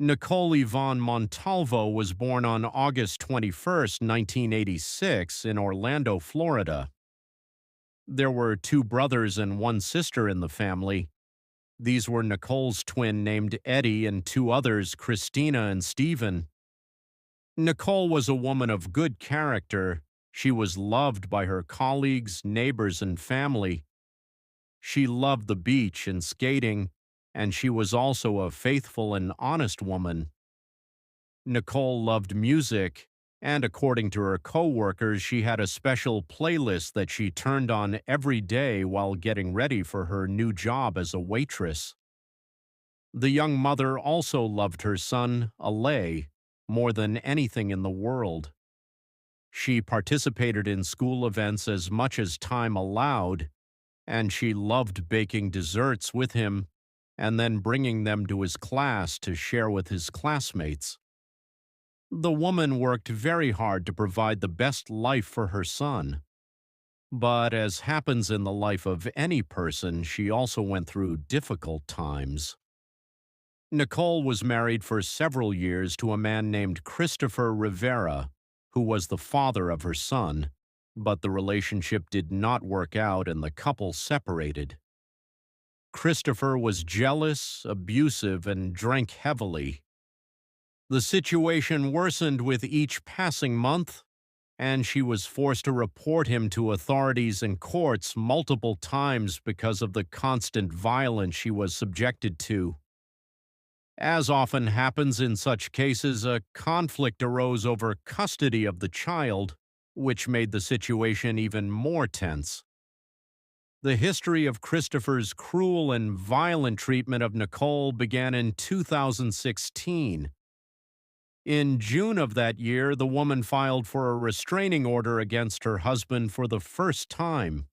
Nikole Montalvo was born on August 21st, 1986, in Orlando, Florida. There were two brothers and one sister in the family. These were Nicole's twin named Eddie and two others, Christina and Stephen. Nicole was a woman of good character. She was loved by her colleagues, neighbors, and family. She loved the beach and skating, and she was also a faithful and honest woman. Nicole loved music, and according to her coworkers, she had a special playlist that she turned on every day while getting ready for her new job as a waitress. The young mother also loved her son, Alay, more than anything in the world. She participated in school events as much as time allowed, and she loved baking desserts with him and then bringing them to his class to share with his classmates. The woman worked very hard to provide the best life for her son. But as happens in the life of any person, she also went through difficult times. Nicole was married for several years to a man named Christopher Rivera, who was the father of her son, but the relationship did not work out and the couple separated. Christopher was jealous, abusive, and drank heavily. The situation worsened with each passing month, and she was forced to report him to authorities and courts multiple times because of the constant violence she was subjected to. As often happens in such cases, a conflict arose over custody of the child, which made the situation even more tense. The history of Christopher's cruel and violent treatment of Nicole began in 2016. In June of that year, the woman filed for a restraining order against her husband for the first time.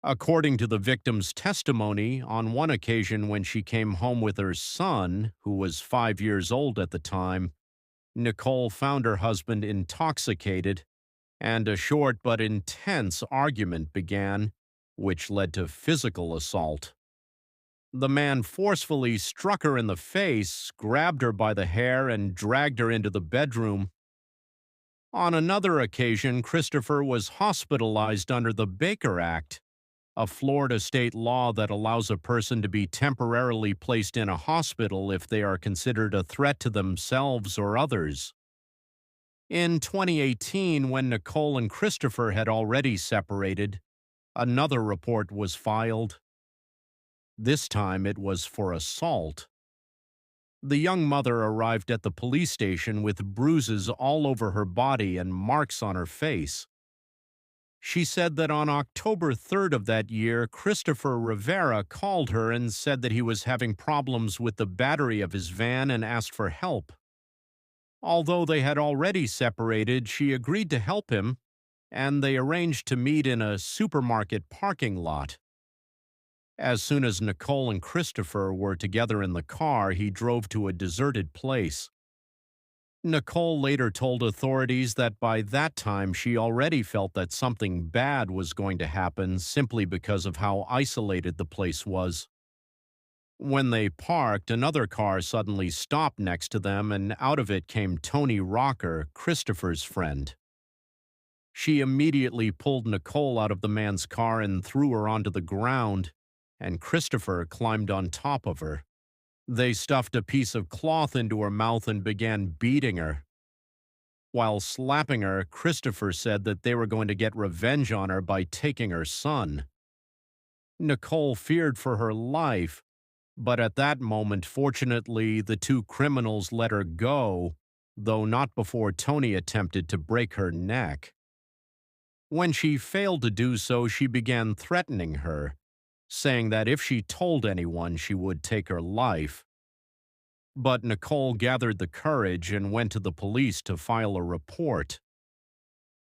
According to the victim's testimony, on one occasion when she came home with her son, who was 5 years old at the time, Nicole found her husband intoxicated, and a short but intense argument began, which led to physical assault. The man forcefully struck her in the face, grabbed her by the hair, and dragged her into the bedroom. On another occasion, Christopher was hospitalized under the Baker Act, a Florida state law that allows a person to be temporarily placed in a hospital if they are considered a threat to themselves or others. In 2018, when Nicole and Christopher had already separated, another report was filed. This time it was for assault. The young mother arrived at the police station with bruises all over her body and marks on her face. She said that on October 3rd of that year, Christopher Rivera called her and said that he was having problems with the battery of his van and asked for help. Although they had already separated, she agreed to help him, and they arranged to meet in a supermarket parking lot. As soon as Nicole and Christopher were together in the car, he drove to a deserted place. Nicole later told authorities that by that time she already felt that something bad was going to happen simply because of how isolated the place was. When they parked, another car suddenly stopped next to them, and out of it came Tony Rocker, Christopher's friend. She immediately pulled Nicole out of the man's car and threw her onto the ground, and Christopher climbed on top of her. They stuffed a piece of cloth into her mouth and began beating her. While slapping her, Christopher said that they were going to get revenge on her by taking her son. Nicole feared for her life, but at that moment, fortunately, the two criminals let her go, though not before Tony attempted to break her neck. When she failed to do so, she began threatening her, saying that if she told anyone, she would take her life. But Nicole gathered the courage and went to the police to file a report.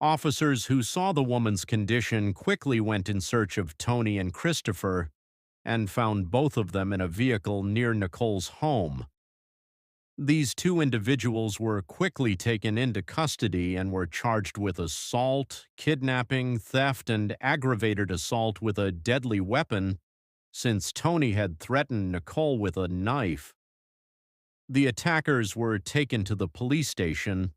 Officers who saw the woman's condition quickly went in search of Tony and Christopher and found both of them in a vehicle near Nicole's home. These two individuals were quickly taken into custody and were charged with assault, kidnapping, theft, and aggravated assault with a deadly weapon, since Tony had threatened Nicole with a knife. The attackers were taken to the police station.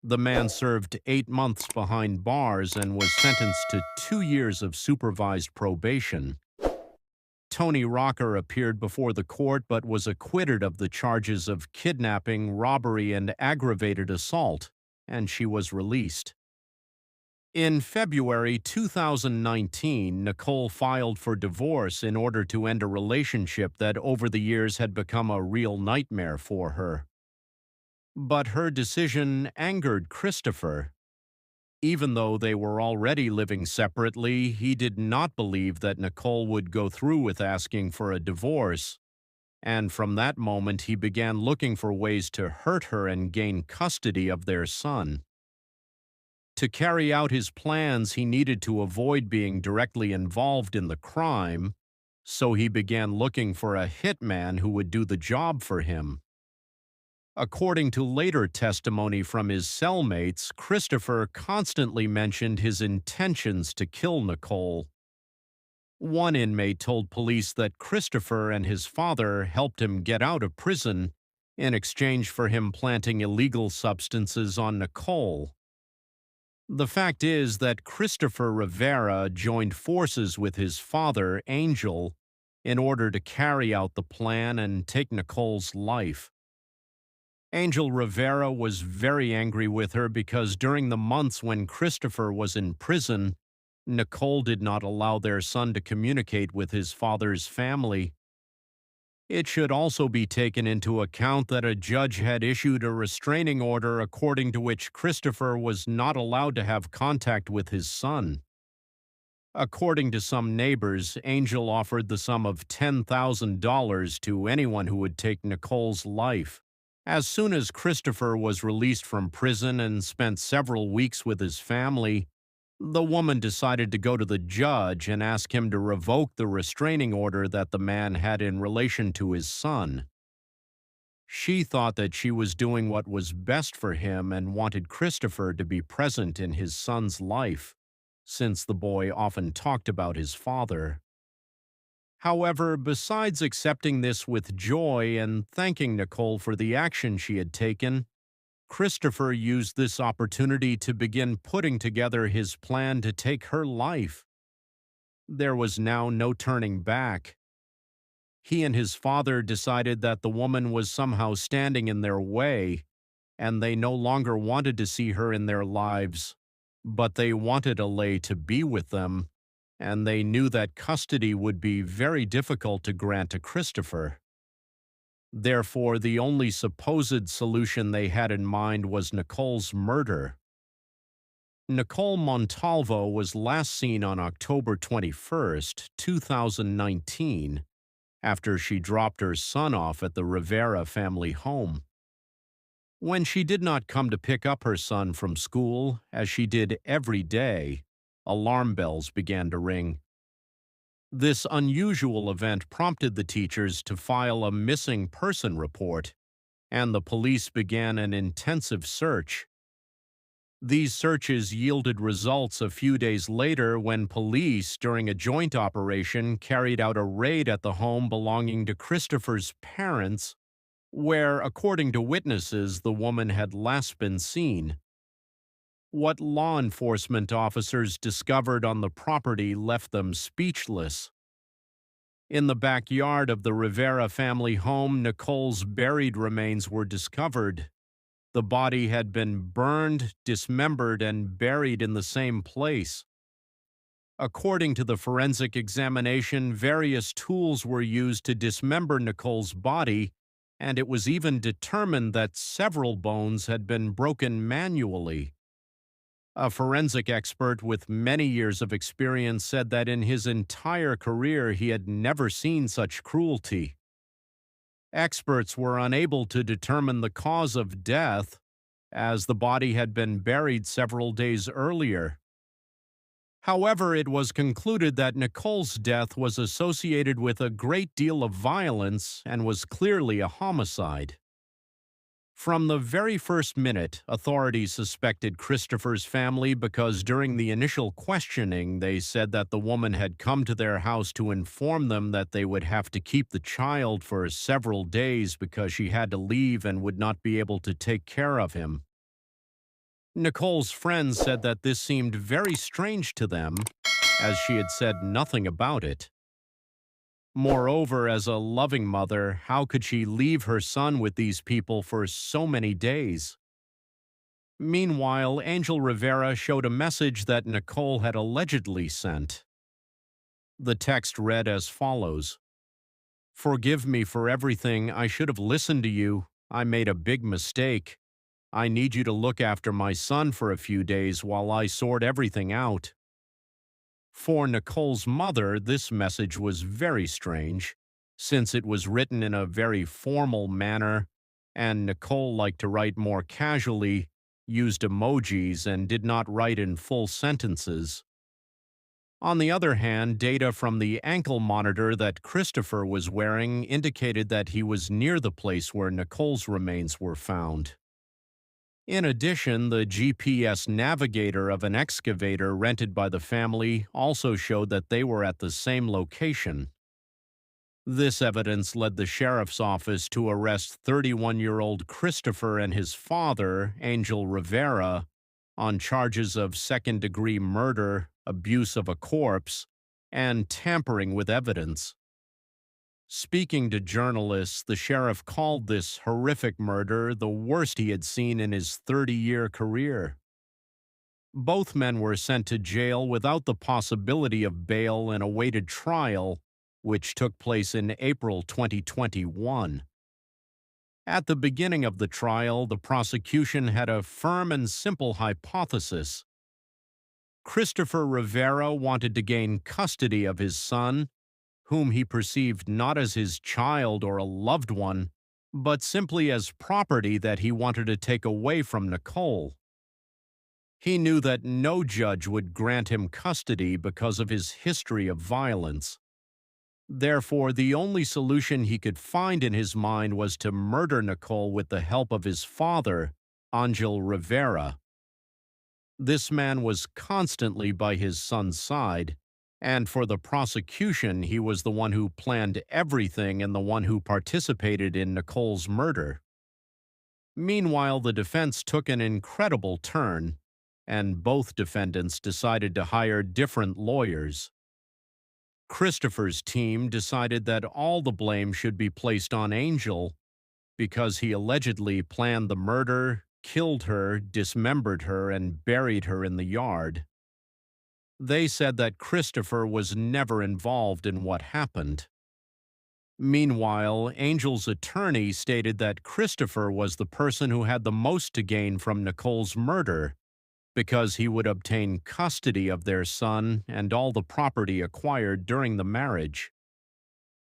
The man served 8 months behind bars and was sentenced to 2 years of supervised probation. Tony Rocker appeared before the court but was acquitted of the charges of kidnapping, robbery, and aggravated assault, and she was released. In February 2019, Nikole filed for divorce in order to end a relationship that over the years had become a real nightmare for her. But her decision angered Christopher. Even though they were already living separately, he did not believe that Nikole would go through with asking for a divorce, and from that moment he began looking for ways to hurt her and gain custody of their son. To carry out his plans, he needed to avoid being directly involved in the crime, so he began looking for a hitman who would do the job for him. According to later testimony from his cellmates, Christopher constantly mentioned his intentions to kill Nikole. One inmate told police that Christopher and his father helped him get out of prison in exchange for him planting illegal substances on Nikole. The fact is that Christopher Rivera joined forces with his father, Angel, in order to carry out the plan and take Nikole's life. Angel Rivera was very angry with her because during the months when Christopher was in prison, Nikole did not allow their son to communicate with his father's family. It should also be taken into account that a judge had issued a restraining order according to which Christopher was not allowed to have contact with his son. According to some neighbors, Angel offered the sum of $10,000 to anyone who would take Nikole's life. As soon as Christopher was released from prison and spent several weeks with his family, the woman decided to go to the judge and ask him to revoke the restraining order that the man had in relation to his son. She thought that she was doing what was best for him and wanted Christopher to be present in his son's life, since the boy often talked about his father. However, besides accepting this with joy and thanking Nikole for the action she had taken, Christopher used this opportunity to begin putting together his plan to take her life. There was now no turning back. He and his father decided that the woman was somehow standing in their way, and they no longer wanted to see her in their lives, but they wanted Alay to be with them, and they knew that custody would be very difficult to grant to Christopher. Therefore, the only supposed solution they had in mind was Nikole's murder. Nikole Montalvo was last seen on October 21st, 2019, after she dropped her son off at the Rivera family home. When she did not come to pick up her son from school, as she did every day, alarm bells began to ring. This unusual event prompted the teachers to file a missing person report, and the police began an intensive search. These searches yielded results a few days later when police, during a joint operation, carried out a raid at the home belonging to Christopher's parents, where, according to witnesses, the woman had last been seen. What law enforcement officers discovered on the property left them speechless. In the backyard of the Rivera family home, Nikole's buried remains were discovered. The body had been burned, dismembered, and buried in the same place. According to the forensic examination, various tools were used to dismember Nikole's body, and it was even determined that several bones had been broken manually. A forensic expert with many years of experience said that in his entire career he had never seen such cruelty. Experts were unable to determine the cause of death, as the body had been buried several days earlier. However, it was concluded that Nikole's death was associated with a great deal of violence and was clearly a homicide. From the very first minute, authorities suspected Christopher's family because during the initial questioning, they said that the woman had come to their house to inform them that they would have to keep the child for several days because she had to leave and would not be able to take care of him. Nicole's friends said that this seemed very strange to them, as she had said nothing about it. Moreover, as a loving mother, how could she leave her son with these people for so many days? Meanwhile, Angel Rivera showed a message that Nikole had allegedly sent. The text read as follows: "Forgive me for everything. I should have listened to you. I made a big mistake. I need you to look after my son for a few days while I sort everything out." For Nicole's mother, this message was very strange, since it was written in a very formal manner, and Nikole liked to write more casually, used emojis, and did not write in full sentences. On the other hand, data from the ankle monitor that Christopher was wearing indicated that he was near the place where Nicole's remains were found. In addition, the GPS navigator of an excavator rented by the family also showed that they were at the same location. This evidence led the sheriff's office to arrest 31-year-old Christopher and his father, Angel Rivera, on charges of second-degree murder, abuse of a corpse, and tampering with evidence. Speaking to journalists, the sheriff called this horrific murder the worst he had seen in his 30-year career. Both men were sent to jail without the possibility of bail and awaited trial, which took place in April 2021. At the beginning of the trial, the prosecution had a firm and simple hypothesis. Christopher Rivera wanted to gain custody of his son, whom he perceived not as his child or a loved one, but simply as property that he wanted to take away from Nikole. He knew that no judge would grant him custody because of his history of violence. Therefore, the only solution he could find in his mind was to murder Nikole with the help of his father, Angel Rivera. This man was constantly by his son's side, and for the prosecution, he was the one who planned everything and the one who participated in Nicole's murder. Meanwhile, the defense took an incredible turn, and both defendants decided to hire different lawyers. Christopher's team decided that all the blame should be placed on Angel because he allegedly planned the murder, killed her, dismembered her, and buried her in the yard. They said that Christopher was never involved in what happened. Meanwhile, Angel's attorney stated that Christopher was the person who had the most to gain from Nicole's murder because he would obtain custody of their son and all the property acquired during the marriage.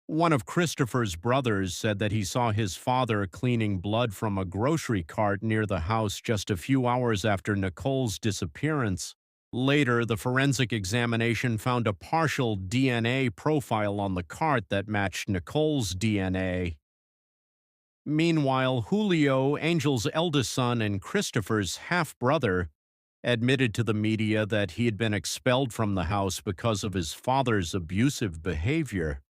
One of Christopher's brothers said that he saw his father cleaning blood from a grocery cart near the house just a few hours after Nicole's disappearance. Later, the forensic examination found a partial DNA profile on the cart that matched Nicole's DNA. Meanwhile, Julio, Angel's eldest son and Christopher's half-brother, admitted to the media that he had been expelled from the house because of his father's abusive behavior.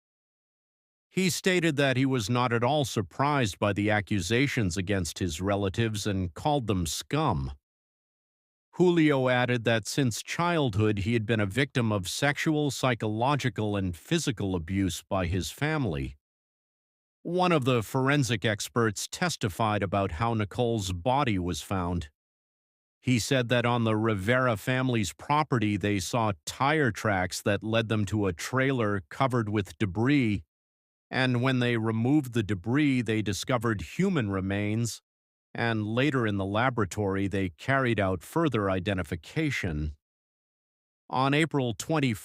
He stated that he was not at all surprised by the accusations against his relatives and called them scum. Julio added that since childhood he had been a victim of sexual, psychological, and physical abuse by his family. One of the forensic experts testified about how Nicole's body was found. He said that on the Rivera family's property they saw tire tracks that led them to a trailer covered with debris, and when they removed the debris they discovered human remains, and later in the laboratory they carried out further identification. On April 21,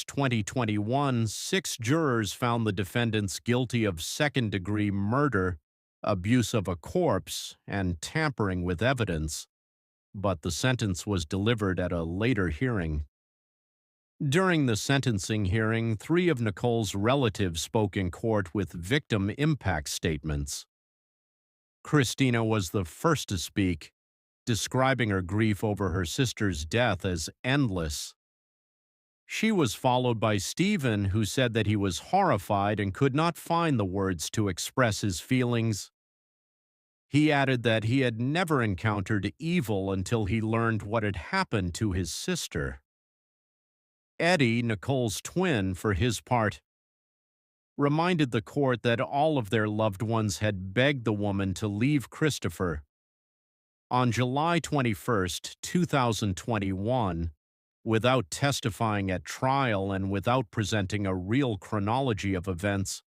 2021, 6 jurors found the defendants guilty of second-degree murder, abuse of a corpse, and tampering with evidence, but the sentence was delivered at a later hearing. During the sentencing hearing, 3 of Nicole's relatives spoke in court with victim impact statements. Christina was the first to speak, describing her grief over her sister's death as endless. She was followed by Stephen, who said that he was horrified and could not find the words to express his feelings. He added that he had never encountered evil until he learned what had happened to his sister. Eddie, Nicole's twin, for his part, reminded the court that all of their loved ones had begged the woman to leave Christopher. On July 21, 2021, without testifying at trial and without presenting a real chronology of events,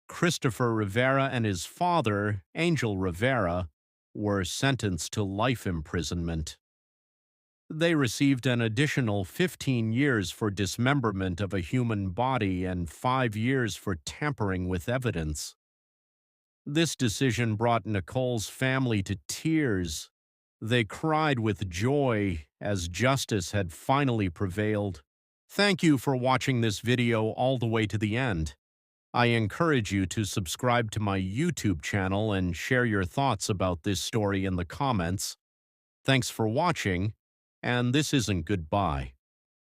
Christopher Rivera and his father, Angel Rivera, were sentenced to life imprisonment. They received an additional 15 years for dismemberment of a human body and 5 years for tampering with evidence. This decision brought Nicole's family to tears. They cried with joy as justice had finally prevailed. Thank you for watching this video all the way to the end. I encourage you to subscribe to my YouTube channel and share your thoughts about this story in the comments. Thanks for watching, and this isn't goodbye.